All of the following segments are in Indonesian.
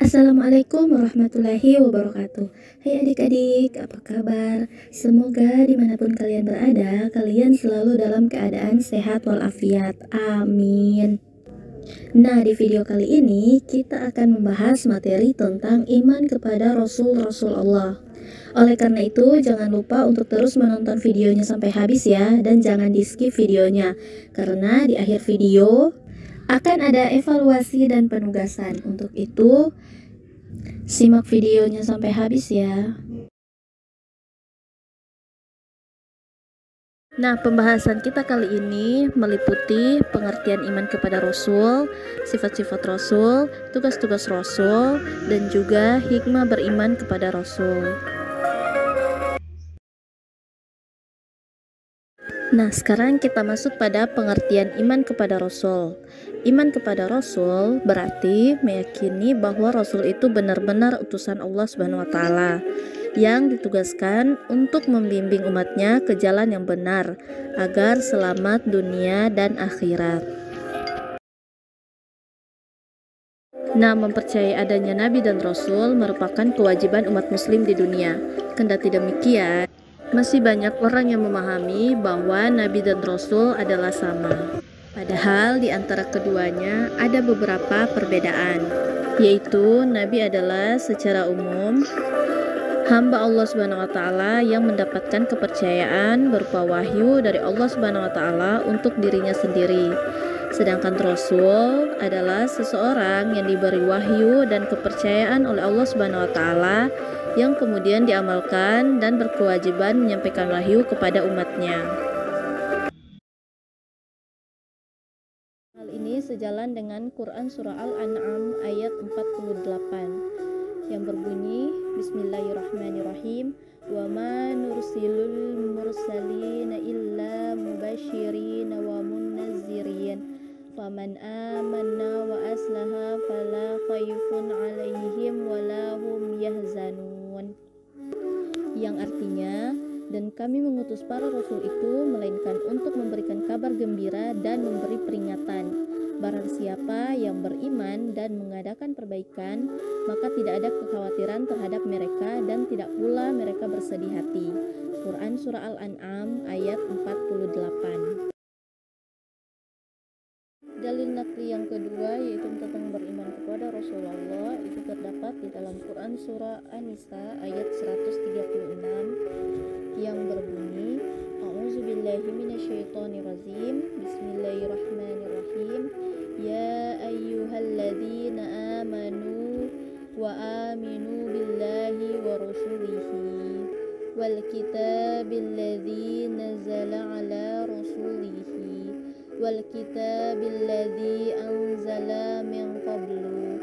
Assalamualaikum warahmatullahi wabarakatuh. Hai adik-adik, apa kabar? Semoga dimanapun kalian berada, kalian selalu dalam keadaan sehat walafiat. Amin. Nah, di video kali ini kita akan membahas materi tentang iman kepada Rasul-Rasul Allah. Oleh karena itu, jangan lupa untuk terus menonton videonya sampai habis ya, dan jangan di-skip videonya. Karena di akhir video akan ada evaluasi dan penugasan. Untuk itu, simak videonya sampai habis ya. Nah, pembahasan kita kali ini meliputi pengertian iman kepada Rasul, sifat-sifat Rasul, tugas-tugas Rasul, dan juga hikmah beriman kepada Rasul. Nah, sekarang kita masuk pada pengertian iman kepada Rasul. Iman kepada Rasul berarti meyakini bahwa Rasul itu benar-benar utusan Allah Subhanahu wa Ta'ala yang ditugaskan untuk membimbing umatnya ke jalan yang benar agar selamat dunia dan akhirat. Nah, mempercayai adanya Nabi dan Rasul merupakan kewajiban umat muslim di dunia. Kendati demikian, masih banyak orang yang memahami bahwa Nabi dan Rasul adalah sama. Padahal di antara keduanya ada beberapa perbedaan, yaitu Nabi adalah secara umum hamba Allah Subhanahu wa Ta'ala yang mendapatkan kepercayaan berupa wahyu dari Allah Subhanahu wa Ta'ala untuk dirinya sendiri. Sedangkan Rasul adalah seseorang yang diberi wahyu dan kepercayaan oleh Allah Subhanahu wa Ta'ala yang kemudian diamalkan dan berkewajiban menyampaikan wahyu kepada umatnya. Hal ini sejalan dengan Quran Surah Al-An'am ayat 48 yang berbunyi, Bismillahirrahmanirrahim, wa ma nursilul mursalina illa mubashirina wa munazzirin faman amanna wa aslaha fala khaifun alaihim wala hum yahzanun, yang artinya, dan kami mengutus para rasul itu melainkan untuk memberikan kabar gembira dan memberi peringatan. Barang siapa yang beriman dan mengadakan perbaikan, maka tidak ada kekhawatiran terhadap mereka dan tidak pula mereka bersedih hati. Quran Surah Al-An'am ayat 48. Dalil nakli yang kedua yaitu tentang beriman kepada Rasulullah itu terdapat di dalam Quran Surah An-Nisa ayat 136 yang berbunyi, A'udzubillahi minasyaitonirrajim, Bismillahirrahmanirrahim, Ya ayyuhalladzina amanu wa aminu billahi wa rasulihi wal kitabilladzi nazala ala rasulihi wal kitabilladzi anzala min qablu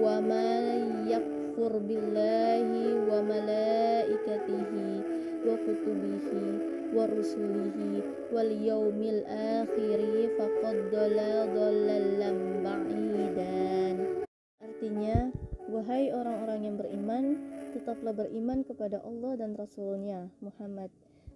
wa man yakfur billahi wa malaikatihi wa kutubihi wa rusulihi wal yaumil akhiri faqad dhalalan ba'idan. Artinya, wahai orang-orang yang beriman, tetaplah beriman kepada Allah dan Rasulnya Muhammad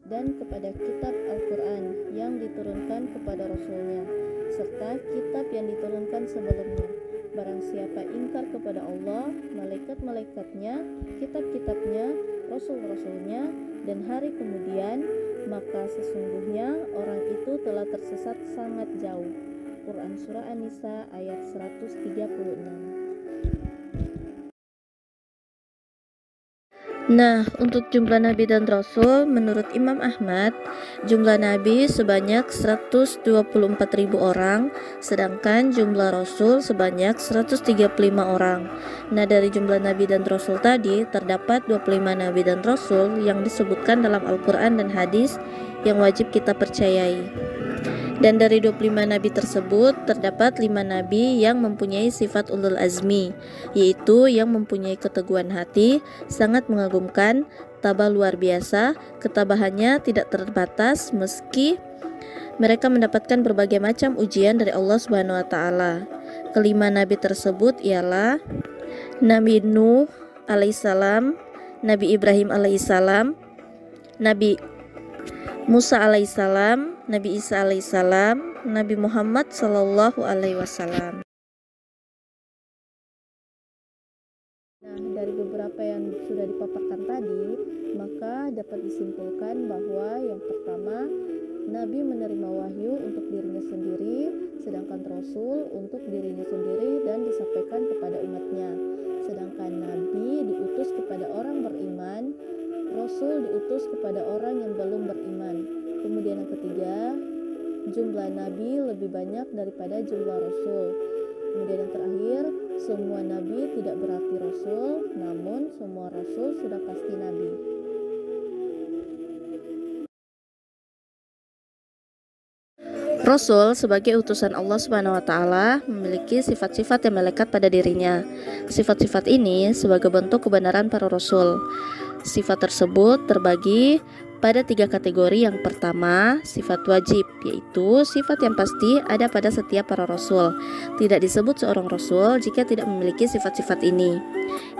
dan kepada kitab Al-Quran yang diturunkan kepada Rasulnya serta kitab yang diturunkan sebelumnya. Barang siapa ingkar kepada Allah, malaikat-malaikatnya, kitab-kitabnya, rasul-rasulnya, dan hari kemudian, maka sesungguhnya orang itu telah tersesat sangat jauh. Quran Surah An-Nisa ayat 136. Nah, untuk jumlah Nabi dan Rasul, menurut Imam Ahmad, jumlah Nabi sebanyak 124.000 orang, sedangkan jumlah Rasul sebanyak 135 orang. Nah, dari jumlah Nabi dan Rasul tadi, terdapat 25 Nabi dan Rasul yang disebutkan dalam Al-Quran dan hadis yang wajib kita percayai. Dan dari 25 nabi tersebut terdapat 5 nabi yang mempunyai sifat ulul azmi, yaitu yang mempunyai keteguhan hati, sangat mengagumkan, tabah luar biasa, ketabahannya tidak terbatas meski mereka mendapatkan berbagai macam ujian dari Allah Subhanahu wa Ta'ala. Kelima nabi tersebut ialah Nabi Nuh alaihissalam, Nabi Ibrahim alaihissalam, Nabi Musa alaihissalam, Nabi Isa alaihissalam, Nabi Muhammad sallallahu alaihi wasallam. Nah, dari beberapa yang sudah dipaparkan tadi, maka dapat disimpulkan bahwa yang pertama, Nabi menerima wahyu untuk dirinya sendiri, sedangkan Rasul untuk dirinya sendiri dan disampaikan kepada umatnya. Sedangkan Nabi diutus kepada orang beriman, Rasul diutus kepada orang yang belum beriman. Kemudian yang ketiga, jumlah Nabi lebih banyak daripada jumlah Rasul. Kemudian yang terakhir, semua Nabi tidak berarti Rasul, namun semua Rasul sudah pasti Nabi. Rasul sebagai utusan Allah Subhanahu wa taala memiliki sifat-sifat yang melekat pada dirinya. Sifat-sifat ini sebagai bentuk kebenaran para rasul. Sifat tersebut terbagi pada 3 kategori. Yang pertama, sifat wajib, yaitu sifat yang pasti ada pada setiap para rasul. Tidak disebut seorang rasul jika tidak memiliki sifat-sifat ini.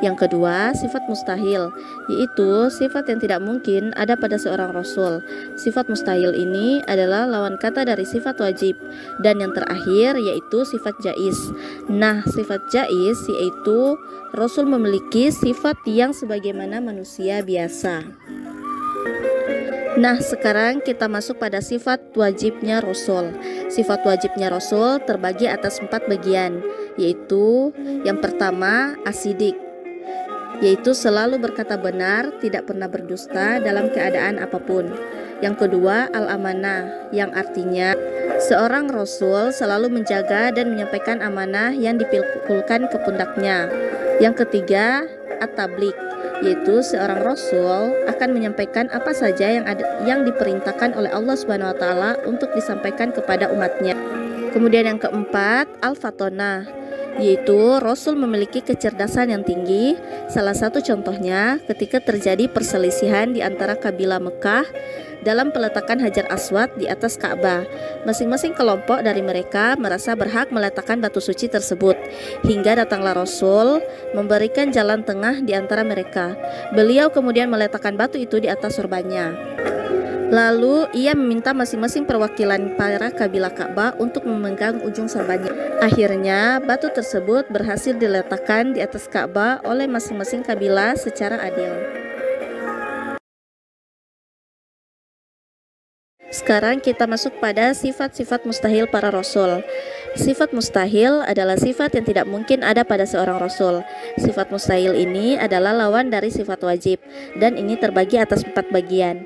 Yang kedua, sifat mustahil, yaitu sifat yang tidak mungkin ada pada seorang rasul. Sifat mustahil ini adalah lawan kata dari sifat wajib. Dan yang terakhir yaitu sifat jaiz. Nah, sifat jaiz yaitu rasul memiliki sifat yang sebagaimana manusia biasa. Nah, sekarang kita masuk pada sifat wajibnya Rasul. Sifat wajibnya Rasul terbagi atas 4 bagian, yaitu yang pertama, asidik, yaitu selalu berkata benar, tidak pernah berdusta dalam keadaan apapun. Yang kedua, al-amanah, yang artinya seorang Rasul selalu menjaga dan menyampaikan amanah yang dipikulkan ke pundaknya. Yang ketiga, at-tabligh, yaitu seorang rasul akan menyampaikan apa saja yang diperintahkan oleh Allah Subhanahu wa taala untuk disampaikan kepada umatnya. Kemudian yang keempat, al-fatonah, yaitu rasul memiliki kecerdasan yang tinggi. Salah satu contohnya ketika terjadi perselisihan di antara kabilah Mekah dalam peletakan Hajar Aswad di atas Ka'bah. Masing-masing kelompok dari mereka merasa berhak meletakkan batu suci tersebut, hingga datanglah Rasul memberikan jalan tengah di antara mereka. Beliau kemudian meletakkan batu itu di atas sorbannya. Lalu ia meminta masing-masing perwakilan para kabilah Ka'bah untuk memegang ujung sorbannya. Akhirnya batu tersebut berhasil diletakkan di atas Ka'bah oleh masing-masing kabilah secara adil. Sekarang kita masuk pada sifat-sifat mustahil para rasul. Sifat mustahil adalah sifat yang tidak mungkin ada pada seorang rasul. Sifat mustahil ini adalah lawan dari sifat wajib, dan ini terbagi atas 4 bagian.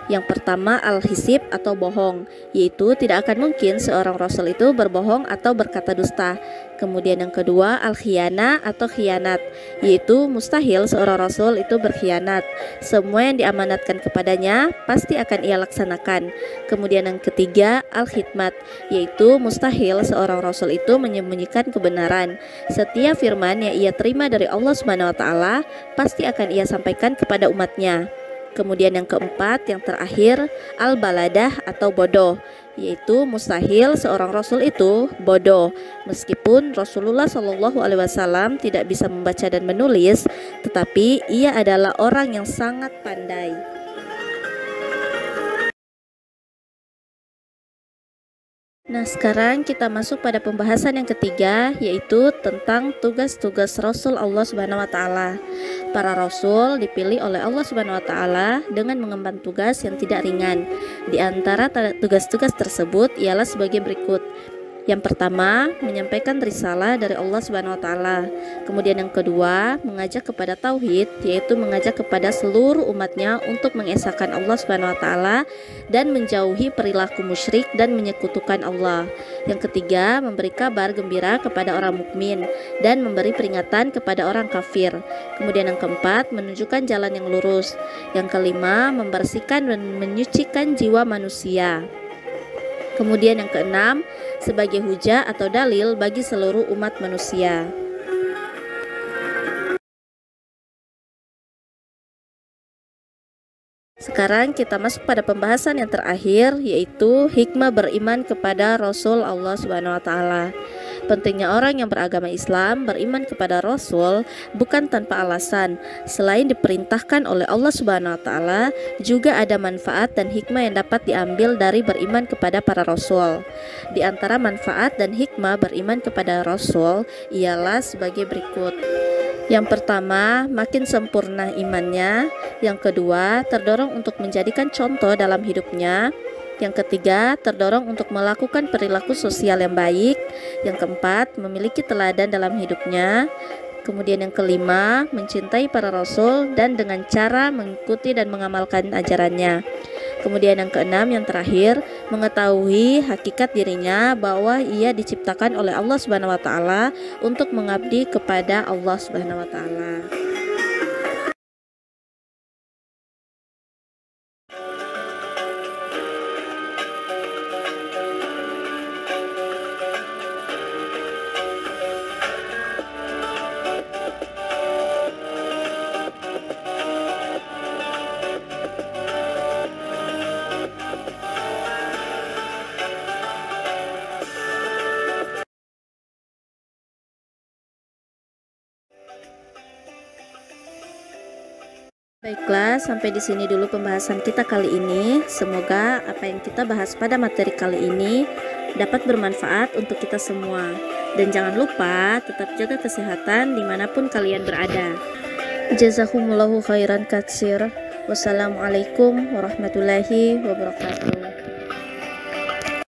Yang pertama, al-hisib atau bohong, yaitu tidak akan mungkin seorang rasul itu berbohong atau berkata dusta. Kemudian yang kedua, al-khiyana atau khianat, yaitu mustahil seorang rasul itu berkhianat. Semua yang diamanatkan kepadanya pasti akan ia laksanakan. Kemudian yang ketiga, al-khidmat, yaitu mustahil seorang rasul itu menyembunyikan kebenaran. Setiap firman yang ia terima dari Allah Subhanahu wa taala pasti akan ia sampaikan kepada umatnya. Kemudian yang keempat, yang terakhir, al-baladah atau bodoh, yaitu mustahil seorang rasul itu bodoh. Meskipun Rasulullah SAW tidak bisa membaca dan menulis, tetapi ia adalah orang yang sangat pandai. Nah, sekarang kita masuk pada pembahasan yang ketiga, yaitu tentang tugas-tugas Rasul Allah Subhanahu wa taala. Para rasul dipilih oleh Allah Subhanahu wa taala dengan mengemban tugas yang tidak ringan. Di antara tugas-tugas tersebut ialah sebagai berikut. Yang pertama, menyampaikan risalah dari Allah Subhanahu wa taala. Kemudian yang kedua, mengajak kepada tauhid, yaitu mengajak kepada seluruh umatnya untuk mengesahkan Allah Subhanahu wa taala dan menjauhi perilaku musyrik dan menyekutukan Allah. Yang ketiga, memberi kabar gembira kepada orang mukmin dan memberi peringatan kepada orang kafir. Kemudian yang keempat, menunjukkan jalan yang lurus. Yang kelima, membersihkan dan menyucikan jiwa manusia. Kemudian yang keenam, sebagai hujah atau dalil bagi seluruh umat manusia. Sekarang kita masuk pada pembahasan yang terakhir, yaitu hikmah beriman kepada Rasul Allah Subhanahu wa taala. Pentingnya orang yang beragama Islam beriman kepada Rasul bukan tanpa alasan. Selain diperintahkan oleh Allah Subhanahu wa taala, juga ada manfaat dan hikmah yang dapat diambil dari beriman kepada para rasul. Di antara manfaat dan hikmah beriman kepada Rasul ialah sebagai berikut. Yang pertama, makin sempurna imannya. Yang kedua, terdorong untuk menjadikan contoh dalam hidupnya. Yang ketiga, terdorong untuk melakukan perilaku sosial yang baik. Yang keempat, memiliki teladan dalam hidupnya. Kemudian yang kelima, mencintai para rasul dan dengan cara mengikuti dan mengamalkan ajarannya. Kemudian yang keenam, yang terakhir, mengetahui hakikat dirinya bahwa ia diciptakan oleh Allah Subhanahu wa taala untuk mengabdi kepada Allah Subhanahu wa taala. Baiklah, sampai di sini dulu pembahasan kita kali ini. Semoga apa yang kita bahas pada materi kali ini dapat bermanfaat untuk kita semua. Dan jangan lupa tetap jaga kesehatan dimanapun kalian berada. Jazakumullahu khairan katsir. Wassalamualaikum warahmatullahi wabarakatuh.